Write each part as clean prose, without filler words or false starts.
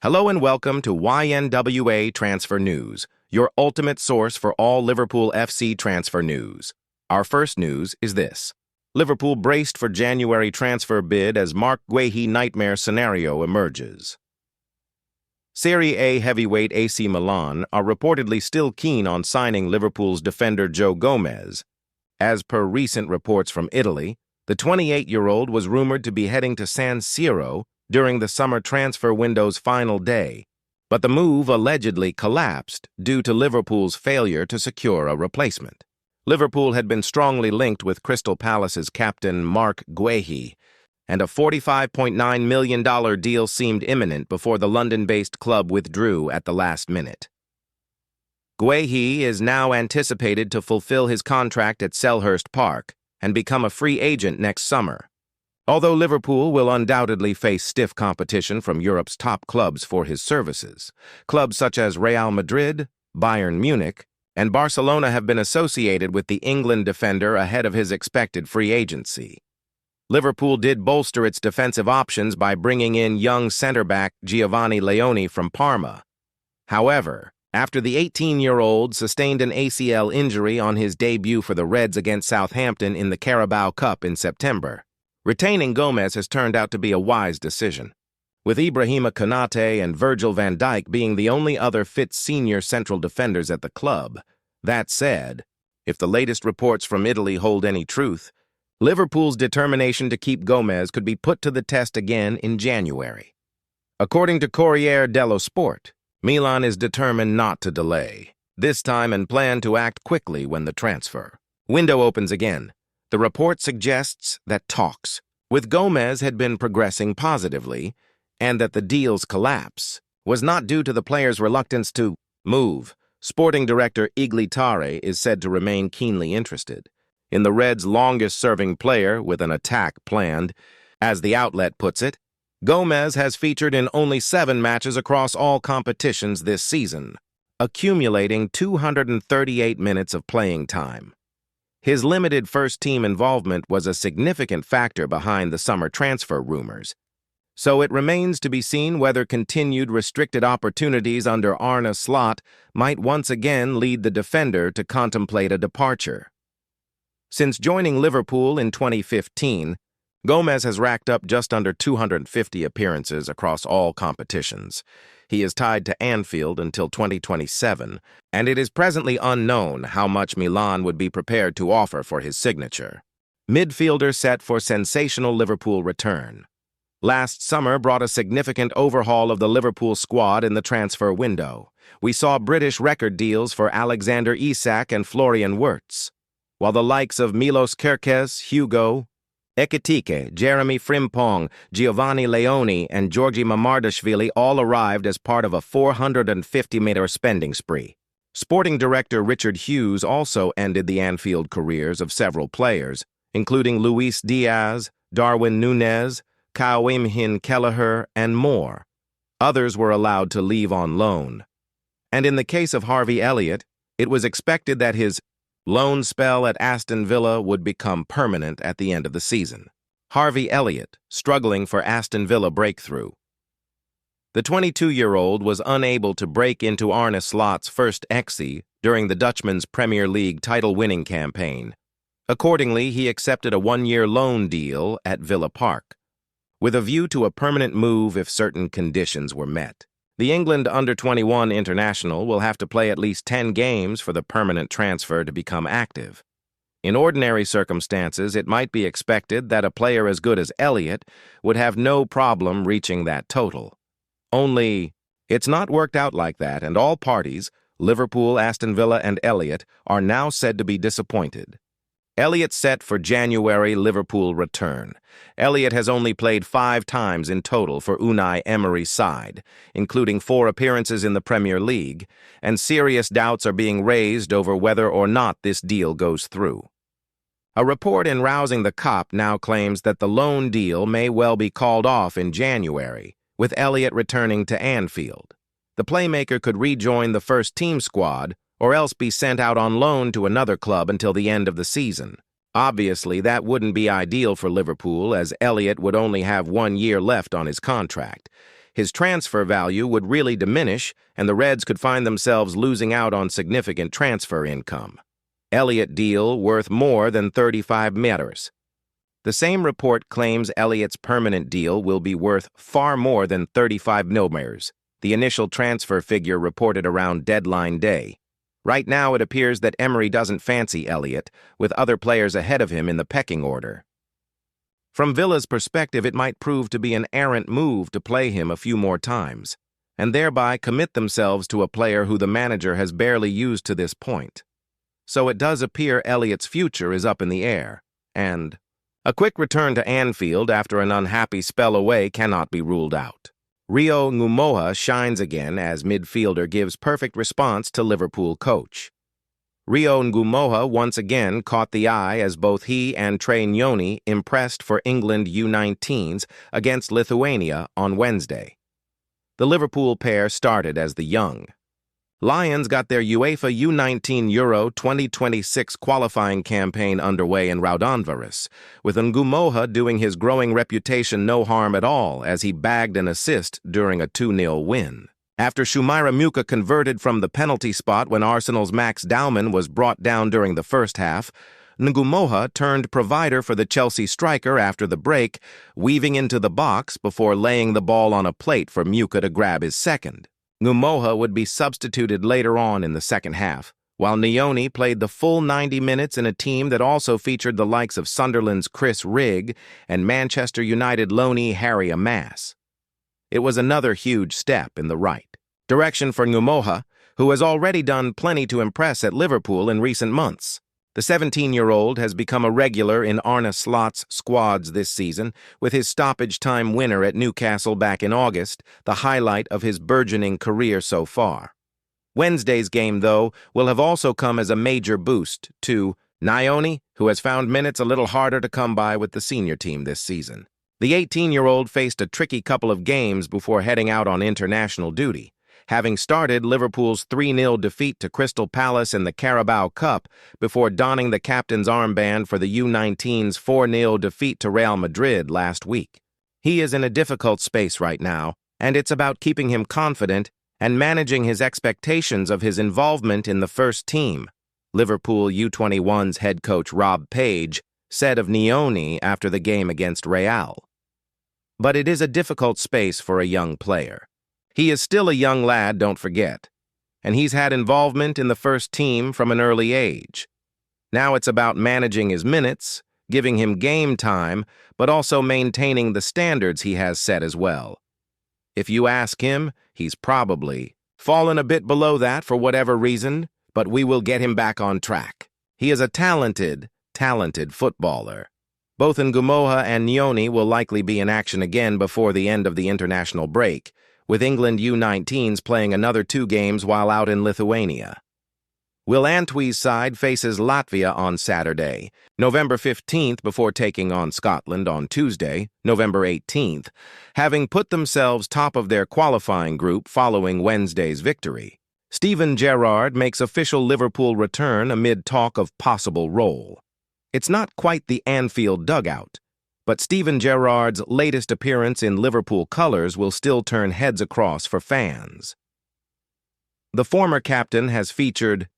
Hello and welcome to YNWA Transfer News, your ultimate source for all Liverpool FC transfer news. Our first news is this. Liverpool braced for January transfer bid as Marc Guehi nightmare scenario emerges. Serie A heavyweight AC Milan are reportedly still keen on signing Liverpool's defender Joe Gomez. As per recent reports from Italy, the 28-year-old was rumored to be heading to San Siro during the summer transfer window's final day, but the move allegedly collapsed due to Liverpool's failure to secure a replacement. Liverpool had been strongly linked with Crystal Palace's captain Marc Guehi, and a $45.9 million deal seemed imminent before the London-based club withdrew at the last minute. Guéhi is now anticipated to fulfill his contract at Selhurst Park and become a free agent next summer. Although Liverpool will undoubtedly face stiff competition from Europe's top clubs for his services, clubs such as Real Madrid, Bayern Munich, and Barcelona have been associated with the England defender ahead of his expected free agency. Liverpool did bolster its defensive options by bringing in young centre-back Giovanni Leoni from Parma. However, after the 18-year-old sustained an ACL injury on his debut for the Reds against Southampton in the Carabao Cup in September, retaining Gomez has turned out to be a wise decision, with Ibrahima Konate and Virgil van Dijk being the only other fit senior central defenders at the club. That said, if the latest reports from Italy hold any truth, Liverpool's determination to keep Gomez could be put to the test again in January. According to Corriere dello Sport, Milan is determined not to delay, this time and plan to act quickly when the transfer window opens again. The report suggests that talks with Gomez had been progressing positively and that the deal's collapse was not due to the player's reluctance to move. Sporting director Iglitare is said to remain keenly interested in the Reds' longest-serving player with an attack planned. As the outlet puts it, Gomez has featured in only 7 matches across all competitions this season, accumulating 238 minutes of playing time. His limited first-team involvement was a significant factor behind the summer transfer rumors, so it remains to be seen whether continued restricted opportunities under Arne Slot might once again lead the defender to contemplate a departure. Since joining Liverpool in 2015, Gomez has racked up just under 250 appearances across all competitions. He is tied to Anfield until 2027, and it is presently unknown how much Milan would be prepared to offer for his signature. Midfielder set for sensational Liverpool return. Last summer brought a significant overhaul of the Liverpool squad in the transfer window. We saw British record deals for Alexander Isak and Florian Wirtz, while the likes of Milos Kerkez, Hugo Ekitike, Jeremy Frimpong, Giovanni Leoni, and Georgi Mamardashvili all arrived as part of a 450-meter spending spree. Sporting director Richard Hughes also ended the Anfield careers of several players, including Luis Diaz, Darwin Núñez, Kaoimhin Kelleher, and more. Others were allowed to leave on loan. And in the case of Harvey Elliott, it was expected that his loan spell at Aston Villa would become permanent at the end of the season. Harvey Elliott, struggling for Aston Villa breakthrough. The 22-year-old was unable to break into Arne Slot's first XE during the Dutchman's Premier League title-winning campaign. Accordingly, he accepted a 1-year loan deal at Villa Park, with a view to a permanent move if certain conditions were met. The England under-21 international will have to play at least 10 games for the permanent transfer to become active. In ordinary circumstances, it might be expected that a player as good as Elliott would have no problem reaching that total. Only, it's not worked out like that, and all parties, Liverpool, Aston Villa, and Elliott, are now said to be disappointed. Elliott set for January Liverpool return. Elliott has only played 5 times in total for Unai Emery's side, including 4 appearances in the Premier League, and serious doubts are being raised over whether or not this deal goes through. A report in Rousing the Cop now claims that the loan deal may well be called off in January, with Elliott returning to Anfield. The playmaker could rejoin the first-team squad, or else be sent out on loan to another club until the end of the season. Obviously, that wouldn't be ideal for Liverpool, as Elliott would only have 1 year left on his contract. his transfer value would really diminish and the Reds could find themselves losing out on significant transfer income. Elliott deal worth more than 35 meters. The same report claims Elliott's permanent deal will be worth far more than 35 millimeters, the initial transfer figure reported around deadline day. Right now, it appears that Emery doesn't fancy Elliott, with other players ahead of him in the pecking order. From Villa's perspective, it might prove to be an errant move to play him a few more times, and thereby commit themselves to a player who the manager has barely used to this point. So it does appear Elliott's future is up in the air, and a quick return to Anfield after an unhappy spell away cannot be ruled out. YNWA shines again as midfielder gives perfect response to Liverpool coach. YNWA once again caught the eye as both he and Trey Nyoni impressed for England U19s against Lithuania on Wednesday. The Liverpool pair started as the young Lions got their UEFA U19 Euro 2026 qualifying campaign underway in Raudonvaris, with YNWA doing his growing reputation no harm at all as he bagged an assist during a 2-0 win. After Shumira Muka converted from the penalty spot when Arsenal's Max Dowman was brought down during the first half, YNWA turned provider for the Chelsea striker after the break, weaving into the box before laying the ball on a plate for Muka to grab his second. YNWA would be substituted later on in the second half, while Nyoni played the full 90 minutes in a team that also featured the likes of Sunderland's Chris Rigg and Manchester United loanee Harry Elliott. It was another huge step in the right direction for YNWA, who has already done plenty to impress at Liverpool in recent months. The 17-year-old has become a regular in Arne Slot's squads this season, with his stoppage time winner at Newcastle back in August, the highlight of his burgeoning career so far. Wednesday's game, though, will have also come as a major boost to Nyoni, who has found minutes a little harder to come by with the senior team this season. The 18-year-old faced a tricky couple of games before heading out on international duty, having started Liverpool's 3-0 defeat to Crystal Palace in the Carabao Cup before donning the captain's armband for the U19's 4-0 defeat to Real Madrid last week. He is in a difficult space right now, and it's about keeping him confident and managing his expectations of his involvement in the first team, Liverpool U21's head coach Rob Page said of Nyoni after the game against Real. But it is a difficult space for a young player. He is still a young lad, don't forget, and he's had involvement in the first team from an early age. Now it's about managing his minutes, giving him game time, but also maintaining the standards he has set as well. If you ask him, he's probably fallen a bit below that for whatever reason, but we will get him back on track. He is a talented footballer. Both YNWA and Nyoni will likely be in action again before the end of the international break, with England U19s playing another 2 games while out in Lithuania. Will Antwi's side faces Latvia on Saturday, November 15th, before taking on Scotland on Tuesday, November 18th, having put themselves top of their qualifying group following Wednesday's victory. Steven Gerrard makes official Liverpool return amid talk of possible role. It's not quite the Anfield dugout, but Steven Gerrard's latest appearance in Liverpool colours will still turn heads across for fans. The former captain has featured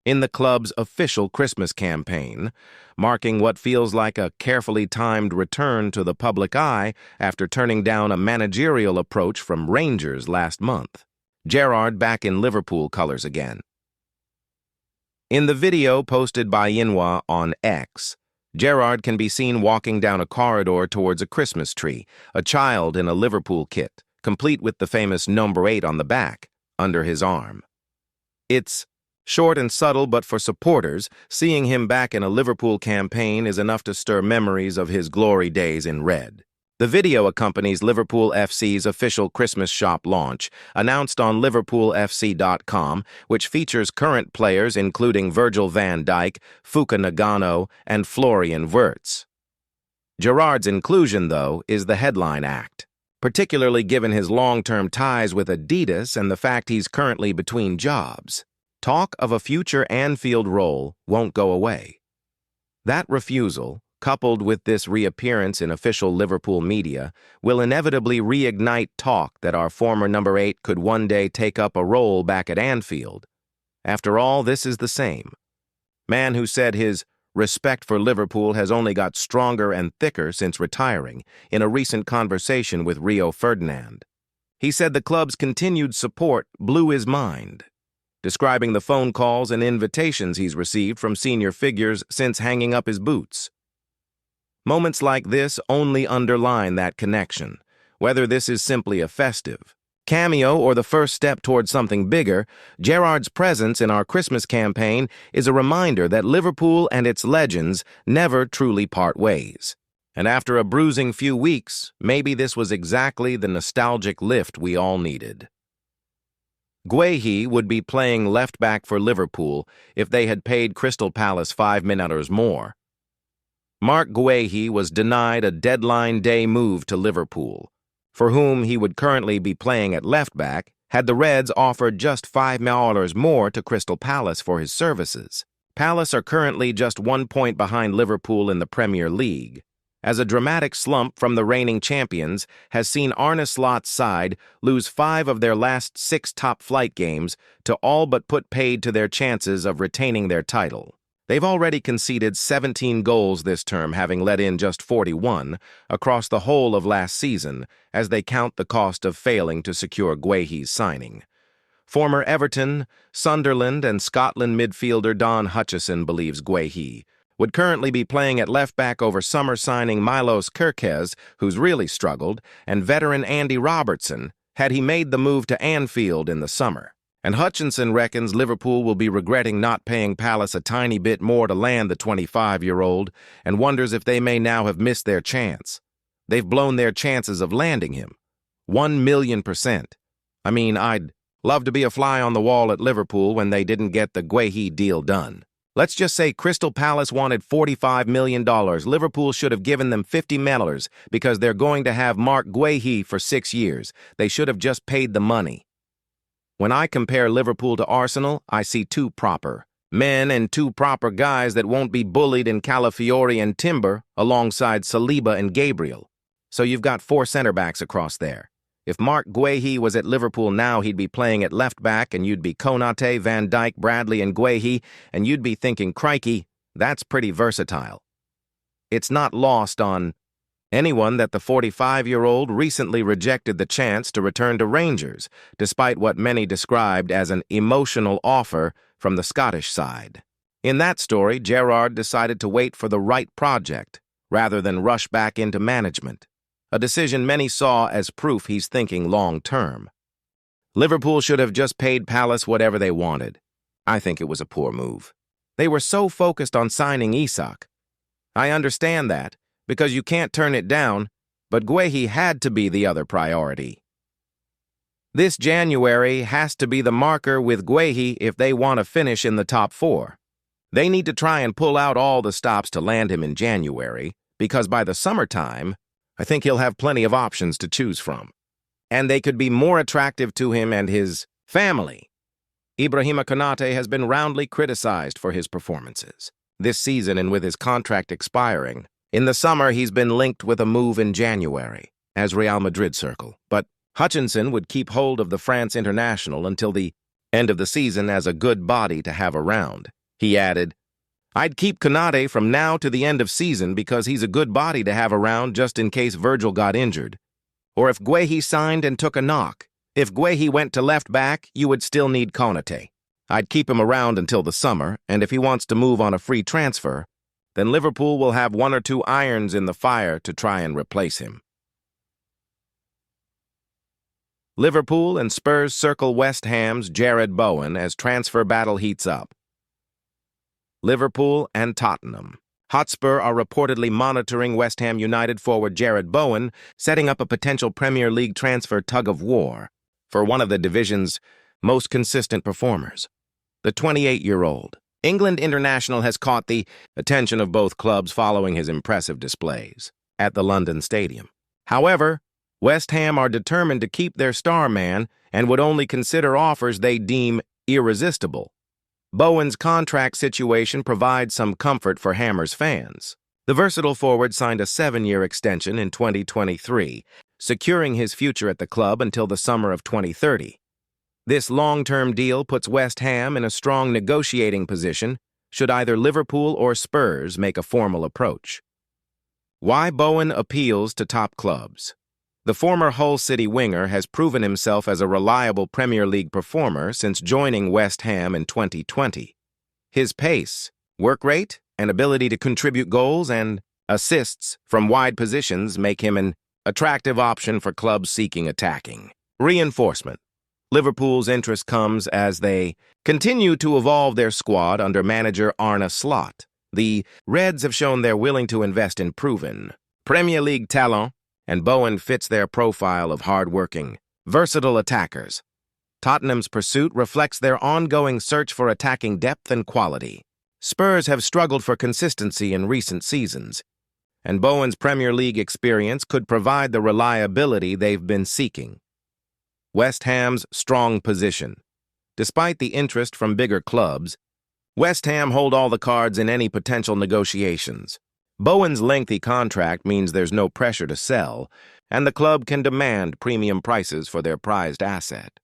in the club's official Christmas campaign, marking what feels like a carefully timed return to the public eye after turning down a managerial approach from Rangers last month. Gerrard back in Liverpool colours again. In the video posted by YNWA on X, Gerrard can be seen walking down a corridor towards a Christmas tree, a child in a Liverpool kit, complete with the famous number 8 on the back, under his arm. It's short and subtle, but for supporters, seeing him back in a Liverpool campaign is enough to stir memories of his glory days in red. The video accompanies Liverpool FC's official Christmas shop launch, announced on LiverpoolFC.com, which features current players including Virgil van Dijk, Fuka Nagano, and Florian Wirtz. Gerrard's inclusion, though, is the headline act, particularly given his long-term ties with Adidas and the fact he's currently between jobs. Talk of a future Anfield role won't go away. That refusal, coupled with this reappearance in official Liverpool media, will inevitably reignite talk that our former number 8 could one day take up a role back at Anfield. After all, this is the same man who said his respect for Liverpool has only got stronger and thicker since retiring in a recent conversation with Rio Ferdinand. He said the club's continued support blew his mind, describing the phone calls and invitations he's received from senior figures since hanging up his boots. Moments like this only underline that connection, whether this is simply a festive cameo or the first step toward something bigger. Gerrard's presence in our Christmas campaign is a reminder that Liverpool and its legends never truly part ways. And after a bruising few weeks, maybe this was exactly the nostalgic lift we all needed. Guéhi would be playing left-back for Liverpool if they had paid Crystal Palace $5 million more. Marc Guehi was denied a deadline day move to Liverpool, for whom he would currently be playing at left-back, had the Reds offered just $5 million more to Crystal Palace for his services. Palace are currently just 1 point behind Liverpool in the Premier League, as a dramatic slump from the reigning champions has seen Arne Slot's side lose 5 of their last 6 top-flight games to all but put paid to their chances of retaining their title. They've already conceded 17 goals this term, having let in just 41 across the whole of last season, as they count the cost of failing to secure Guéhi's signing. Former Everton, Sunderland, and Scotland midfielder Don Hutchison believes Guéhi would currently be playing at left-back over summer signing Milos Kerkez, who's really struggled, and veteran Andy Robertson, had he made the move to Anfield in the summer. And Hutchinson reckons Liverpool will be regretting not paying Palace a tiny bit more to land the 25-year-old and wonders if they may now have missed their chance. They've blown their chances of landing him. 1,000,000%. I mean, I'd love to be a fly on the wall at Liverpool when they didn't get the Guéhi deal done. Let's just say Crystal Palace wanted $45 million. Liverpool should have given them $50 million because they're going to have Marc Guehi for 6 years. They should have just paid the money. When I compare Liverpool to Arsenal, I see 2 proper men and 2 proper guys that won't be bullied in Calafiori and Timber alongside Saliba and Gabriel. So you've got 4 center-backs across there. If Marc Guehi was at Liverpool now, he'd be playing at left-back, and you'd be Konate, Van Dijk, Bradley, and Guehi, and you'd be thinking, crikey, that's pretty versatile. It's not lost on anyone that the 45-year-old recently rejected the chance to return to Rangers, despite what many described as an emotional offer from the Scottish side. In that story, Gerrard decided to wait for the right project rather than rush back into management, a decision many saw as proof he's thinking long-term. Liverpool should have just paid Palace whatever they wanted. I think it was a poor move. They were so focused on signing Isak. I understand that, because you can't turn it down, but Guéhi had to be the other priority. This January has to be the marker with Guéhi if they want to finish in the top 4. They need to try and pull out all the stops to land him in January, because by the summertime, I think he'll have plenty of options to choose from. And they could be more attractive to him and his family. Ibrahima Konate has been roundly criticized for his performances this season, and with his contract expiring, in the summer, he's been linked with a move in January, as Real Madrid circle. But Hutchinson would keep hold of the France international until the end of the season as a good body to have around. He added, I'd keep Konate from now to the end of season because he's a good body to have around just in case Virgil got injured. Or if Guéhi signed and took a knock. If Guéhi went to left back, you would still need Konate. I'd keep him around until the summer, and if he wants to move on a free transfer, then Liverpool will have 1 or 2 irons in the fire to try and replace him. Liverpool and Spurs circle West Ham's Jarrod Bowen as transfer battle heats up. Liverpool and Tottenham Hotspur are reportedly monitoring West Ham United forward Jarrod Bowen, setting up a potential Premier League transfer tug-of-war for one of the division's most consistent performers. The 28-year-old England international has caught the attention of both clubs following his impressive displays at the London Stadium. However, West Ham are determined to keep their star man and would only consider offers they deem irresistible. Bowen's contract situation provides some comfort for Hammers fans. The versatile forward signed a 7-year extension in 2023, securing his future at the club until the summer of 2030. This long-term deal puts West Ham in a strong negotiating position should either Liverpool or Spurs make a formal approach. Why Bowen appeals to top clubs. The former Hull City winger has proven himself as a reliable Premier League performer since joining West Ham in 2020. His pace, work rate, and ability to contribute goals and assists from wide positions make him an attractive option for clubs seeking attacking. Reinforcement. Liverpool's interest comes as they continue to evolve their squad under manager Arne Slot. The Reds have shown they're willing to invest in proven Premier League talent, and Bowen fits their profile of hard-working, versatile attackers. Tottenham's pursuit reflects their ongoing search for attacking depth and quality. Spurs have struggled for consistency in recent seasons, and Bowen's Premier League experience could provide the reliability they've been seeking. West Ham's strong position. Despite the interest from bigger clubs, West Ham hold all the cards in any potential negotiations. Bowen's lengthy contract means there's no pressure to sell, and the club can demand premium prices for their prized asset.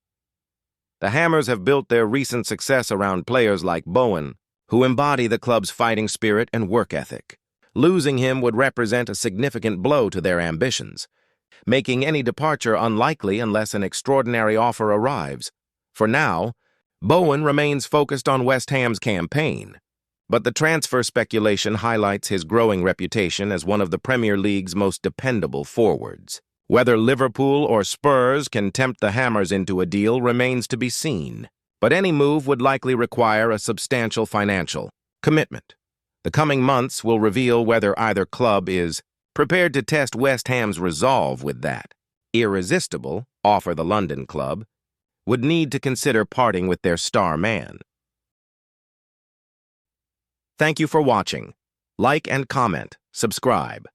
The Hammers have built their recent success around players like Bowen, who embody the club's fighting spirit and work ethic. Losing him would represent a significant blow to their ambitions, making any departure unlikely unless an extraordinary offer arrives. For now, Bowen remains focused on West Ham's campaign, but the transfer speculation highlights his growing reputation as one of the Premier League's most dependable forwards. Whether Liverpool or Spurs can tempt the Hammers into a deal remains to be seen, but any move would likely require a substantial financial commitment. The coming months will reveal whether either club is prepared to test West Ham's resolve with that irresistible offer. The London club would need to consider parting with their star man. Thank you for watching. Like and comment, subscribe.